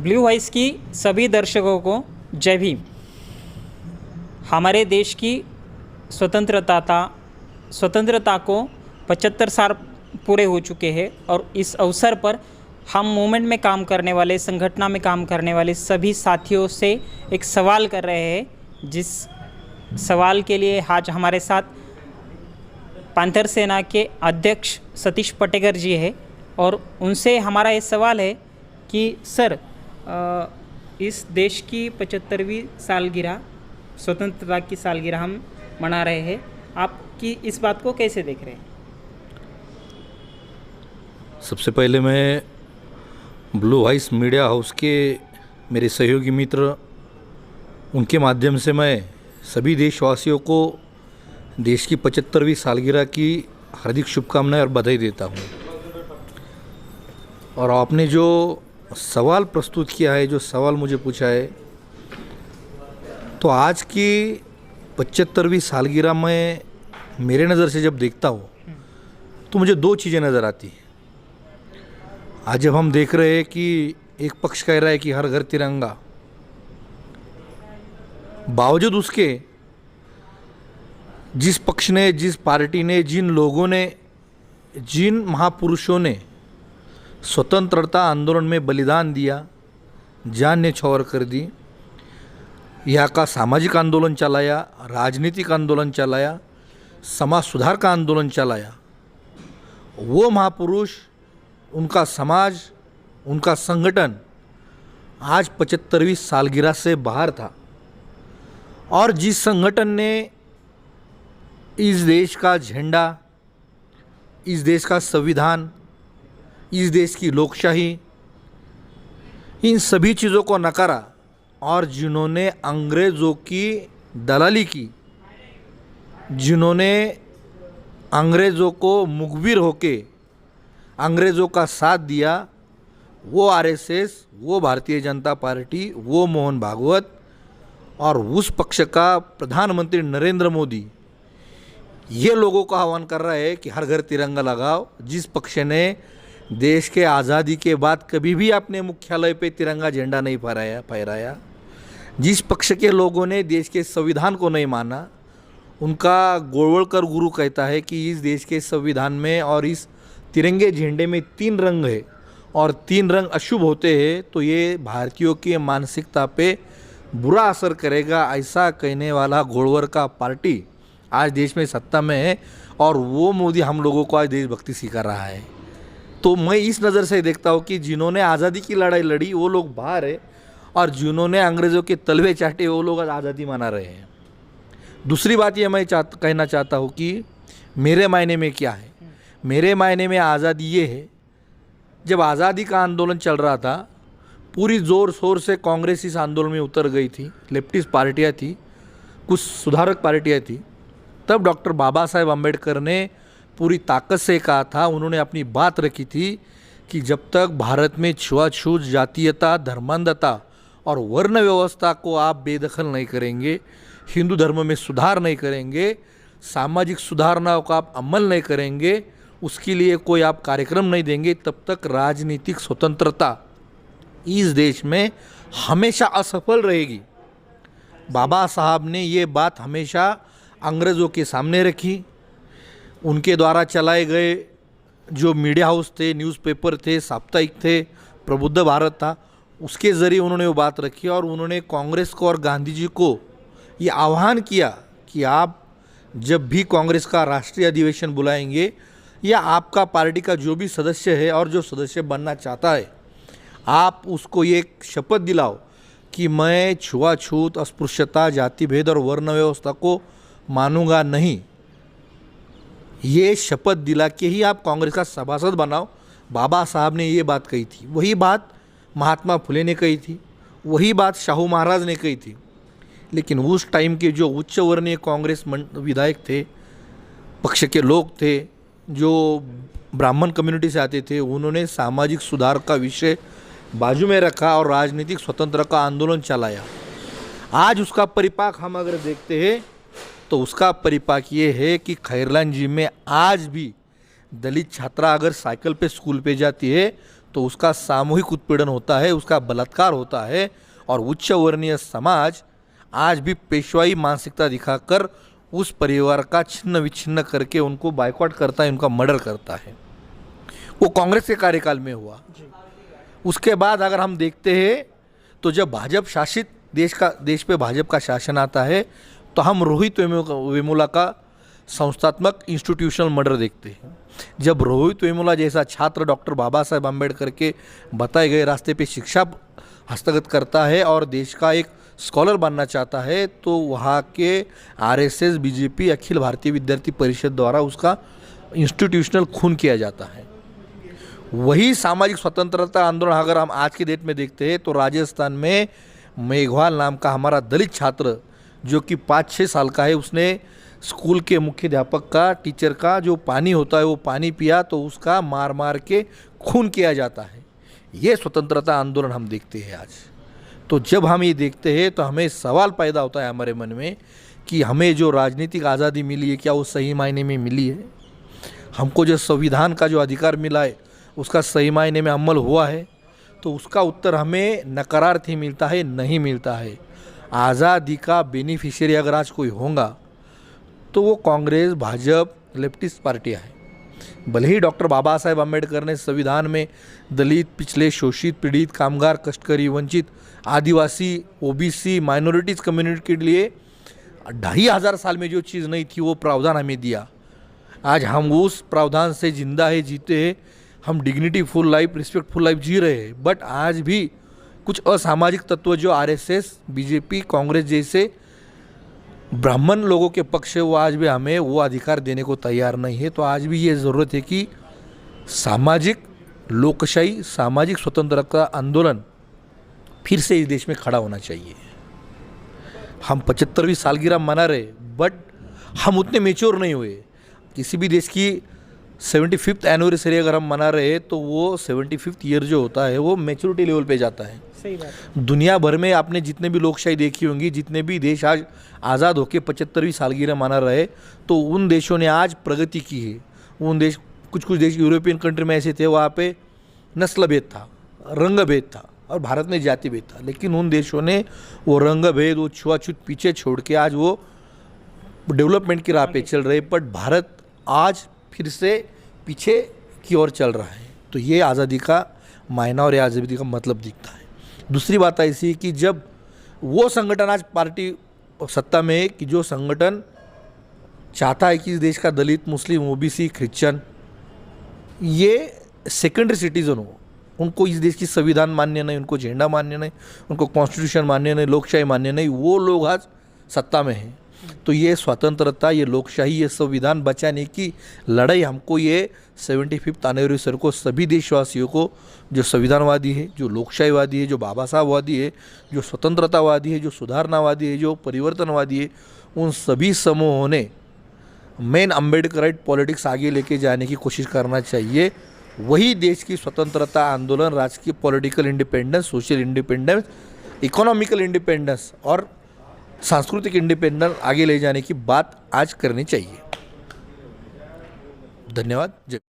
Blue voice की सभी दर्शकों को जय भीम। हमारे देश की स्वतंत्रता को 75 साल पूरे हो चुके हैं और इस अवसर पर हम मूवमेंट में काम करने वाले, संगठन में काम करने वाले सभी साथियों से एक सवाल कर रहे हैं, जिस सवाल के लिए आज हमारे साथ पैंथर सेना के अध्यक्ष सतीश पटेकर जी है और उनसे हमारा ये सवाल है कि सर, इस देश की 75वीं सालगिरह, स्वतंत्रता की सालगिरह हम मना रहे हैं, आपकी इस बात को कैसे देख रहे हैं? सबसे पहले मैं ब्लू वॉइस मीडिया हाउस के मेरे सहयोगी मित्र, उनके माध्यम से मैं सभी देशवासियों को देश की 75वीं सालगिरह की हार्दिक शुभकामनाएं और बधाई देता हूं। और आपने जो सवाल प्रस्तुत किया है, जो सवाल मुझे पूछा है, तो आज की 75वीं सालगिरह में मेरे नज़र से जब देखता हूँ तो मुझे दो चीज़ें नज़र आती हैं। आज जब हम देख रहे हैं कि एक पक्ष कह रहा है कि हर घर तिरंगा, बावजूद उसके जिस पक्ष ने, जिस पार्टी ने, जिन लोगों ने, जिन महापुरुषों ने स्वतंत्रता आंदोलन में बलिदान दिया, जान न्यौछावर कर दी, यहाँ का सामाजिक आंदोलन चलाया, राजनीतिक आंदोलन चलाया, समाज सुधार का आंदोलन चलाया, वो महापुरुष, उनका समाज, उनका संगठन आज 75वीं सालगिरह से बाहर था। और जिस संगठन ने इस देश का झंडा, इस देश का संविधान, इस देश की लोकशाही, इन सभी चीज़ों को नकारा और जिन्होंने अंग्रेज़ों की दलाली की, जिन्होंने अंग्रेज़ों को मुखबिर होके अंग्रेज़ों का साथ दिया, वो आरएसएस, वो भारतीय जनता पार्टी, वो मोहन भागवत और उस पक्ष का प्रधानमंत्री नरेंद्र मोदी, ये लोगों का आह्वान कर रहा है कि हर घर तिरंगा लगाओ। जिस पक्ष ने देश के आज़ादी के बाद कभी भी अपने मुख्यालय पे तिरंगा झंडा नहीं फहराया, जिस पक्ष के लोगों ने देश के संविधान को नहीं माना, उनका गोलवलकर गुरु कहता है कि इस देश के संविधान में और इस तिरंगे झंडे में 3 रंग है और 3 रंग अशुभ होते हैं, तो ये भारतीयों की मानसिकता पे बुरा असर करेगा। ऐसा कहने वाला गोलवलकर पार्टी आज देश में सत्ता में है और वो मोदी हम लोगों को आज देशभक्ति सिखा रहा है। तो मैं इस नज़र से देखता हूँ कि जिन्होंने आज़ादी की लड़ाई लड़ी वो लोग बाहर है और जिन्होंने अंग्रेज़ों के तलवे चाटे वो लोग आज आज़ादी मना रहे हैं। दूसरी बात ये मैं कहना चाहता हूँ कि मेरे मायने में क्या है। मेरे मायने में आज़ादी ये है, जब आज़ादी का आंदोलन चल रहा था, पूरी ज़ोर शोर से कांग्रेस इस आंदोलन में उतर गई थी, लेफ्टिस्ट पार्टियाँ थी, कुछ सुधारक पार्टियाँ थी। तब डॉक्टर बाबा साहेब अम्बेडकर ने पूरी ताकत से कहा था, उन्होंने अपनी बात रखी थी कि जब तक भारत में छुआछूत, जातीयता, धर्मांधता और वर्ण व्यवस्था को आप बेदखल नहीं करेंगे, हिंदू धर्म में सुधार नहीं करेंगे, सामाजिक सुधारणाओं का आप अमल नहीं करेंगे, उसके लिए कोई आप कार्यक्रम नहीं देंगे, तब तक राजनीतिक स्वतंत्रता इस देश में हमेशा असफल रहेगी। बाबा साहब ने ये बात हमेशा अंग्रेज़ों के सामने रखी। उनके द्वारा चलाए गए जो मीडिया हाउस थे, न्यूज़पेपर थे, साप्ताहिक थे, प्रबुद्ध भारत था, उसके ज़रिए उन्होंने वो बात रखी और उन्होंने कांग्रेस को और गांधी जी को ये आह्वान किया कि आप जब भी कांग्रेस का राष्ट्रीय अधिवेशन बुलाएंगे या आपका पार्टी का जो भी सदस्य है और जो सदस्य बनना चाहता है, आप उसको ये शपथ दिलाओ कि मैं छुआछूत, अस्पृश्यता, जाति भेद और वर्ण व्यवस्था को मानूंगा नहीं। ये शपथ दिला के ही आप कांग्रेस का सभासद बनाओ। बाबा साहब ने ये बात कही थी, वही बात महात्मा फुले ने कही थी, वही बात शाहू महाराज ने कही थी। लेकिन उस टाइम के जो उच्च वर्णीय कांग्रेस विधायक थे, पक्ष के लोग थे, जो ब्राह्मण कम्युनिटी से आते थे, उन्होंने सामाजिक सुधार का विषय बाजू में रखा और राजनीतिक स्वतंत्रता का आंदोलन चलाया। आज उसका परिपाक हम अगर देखते हैं तो उसका परिपाक ये है कि खैरलान जी में आज भी दलित छात्रा अगर साइकिल पे स्कूल पे जाती है तो उसका सामूहिक उत्पीड़न होता है, उसका बलात्कार होता है और उच्च वर्णीय समाज आज भी पेशवाई मानसिकता दिखाकर उस परिवार का छिन्न विच्छिन्न करके उनको बायकॉट करता है, उनका मर्डर करता है। वो कांग्रेस के कार्यकाल में हुआ। उसके बाद अगर हम देखते हैं तो जब भाजपा शासित देश पे भाजपा का शासन आता है तो हम रोहित वेमुला का संस्थात्मक इंस्टीट्यूशनल मर्डर देखते हैं। जब रोहित वेमुला जैसा छात्र डॉक्टर बाबा साहेब आम्बेडकर के बताए गए रास्ते पे शिक्षा हस्तगत करता है और देश का एक स्कॉलर बनना चाहता है तो वहाँ के आरएसएस, बीजेपी, अखिल भारतीय विद्यार्थी परिषद द्वारा उसका इंस्टीट्यूशनल खून किया जाता है। वही सामाजिक स्वतंत्रता आंदोलन अगर हम आज की डेट में देखते हैं तो राजस्थान में मेघवाल नाम का हमारा दलित छात्र जो कि 5-6 साल का है, उसने स्कूल के मुख्याध्यापक का, टीचर का जो पानी होता है वो पानी पिया तो उसका मार मार के खून किया जाता है। ये स्वतंत्रता आंदोलन हम देखते हैं आज। तो जब हम ये देखते हैं तो हमें सवाल पैदा होता है हमारे मन में कि हमें जो राजनीतिक आज़ादी मिली है क्या वो सही मायने में मिली है? हमको जो संविधान का जो अधिकार मिला है उसका सही मायने में अमल हुआ है? तो उसका उत्तर हमें नकारार्थी मिलता है, नहीं मिलता है। आज़ादी का बेनिफिशियरी अगर आज कोई होगा तो वो कांग्रेस, भाजपा, लेफ्टिस्ट पार्टियाँ हैं। भले ही डॉक्टर बाबा साहेब आम्बेडकर ने संविधान में दलित, पिछले, शोषित, पीड़ित, कामगार, कष्टकरी, वंचित, आदिवासी, ओबीसी, माइनॉरिटीज़ कम्युनिटी के लिए 2500 साल में जो चीज़ नहीं थी वो प्रावधान हमें दिया। आज हम उस प्रावधान से जिंदा है, जीते हैं, हम dignity full life, respectful life जी रहे हैं। बट आज भी कुछ असामाजिक तत्व जो आरएसएस, बीजेपी, कांग्रेस जैसे ब्राह्मण लोगों के पक्ष है वो आज भी हमें वो अधिकार देने को तैयार नहीं है। तो आज भी ये ज़रूरत है कि सामाजिक लोकशाही, सामाजिक स्वतंत्रता आंदोलन फिर से इस देश में खड़ा होना चाहिए। हम 75वीं सालगिरह मना रहे बट हम उतने मेच्योर नहीं हुए। किसी भी देश की 75th एनिवर्सरी अगर हम मना रहे तो वो 75th ईयर जो होता है वो मैच्योरिटी लेवल पे जाता है। सही बात। दुनिया भर में आपने जितने भी लोकशाही देखी होंगी, जितने भी देश आज आज़ाद होकर 75वीं सालगिरह मना रहे तो उन देशों ने आज प्रगति की है। उन देश, कुछ देश यूरोपियन कंट्री में ऐसे थे वहाँ पे नस्ल भेद था, रंग भेद था और भारत में जाति भेद था। लेकिन उन देशों ने वो रंग भेद, वो छुआछूत पीछे छोड़ के आज वो डेवलपमेंट की राह पे चल रहे। बट भारत आज फिर से पीछे की ओर चल रहा है। तो ये आज़ादी का मायना और ये आज़ादी का मतलब दिखता है। दूसरी बात ऐसी है कि जब वो संगठन आज पार्टी सत्ता में है कि जो संगठन चाहता है कि इस देश का दलित, मुस्लिम, ओबीसी, क्रिश्चियन ये सेकेंडरी सिटीजन हो, उनको इस देश की संविधान मान्य नहीं, उनको झंडा मान्य नहीं, उनको कॉन्स्टिट्यूशन मान्य नहीं, लोकशाही मान्य नहीं, वो लोग आज सत्ता में हैं। तो ये स्वतंत्रता, ये लोकशाही, ये संविधान बचाने की लड़ाई हमको ये 75th एनिवर्सरी को सभी देशवासियों को, जो संविधानवादी है, जो लोकशाहीवादी है, जो बाबा साहबवादी है, जो स्वतंत्रतावादी है, जो सुधारनावादी है, जो परिवर्तनवादी है, उन सभी समूहों ने मेन अम्बेडकराइट पॉलिटिक्स आगे लेके जाने की कोशिश करना चाहिए। वही देश की स्वतंत्रता आंदोलन, राजकीय political independence, social independence, economical independence और सांस्कृतिक इंडिपेंडेंस आगे ले जाने की बात आज करनी चाहिए। धन्यवाद।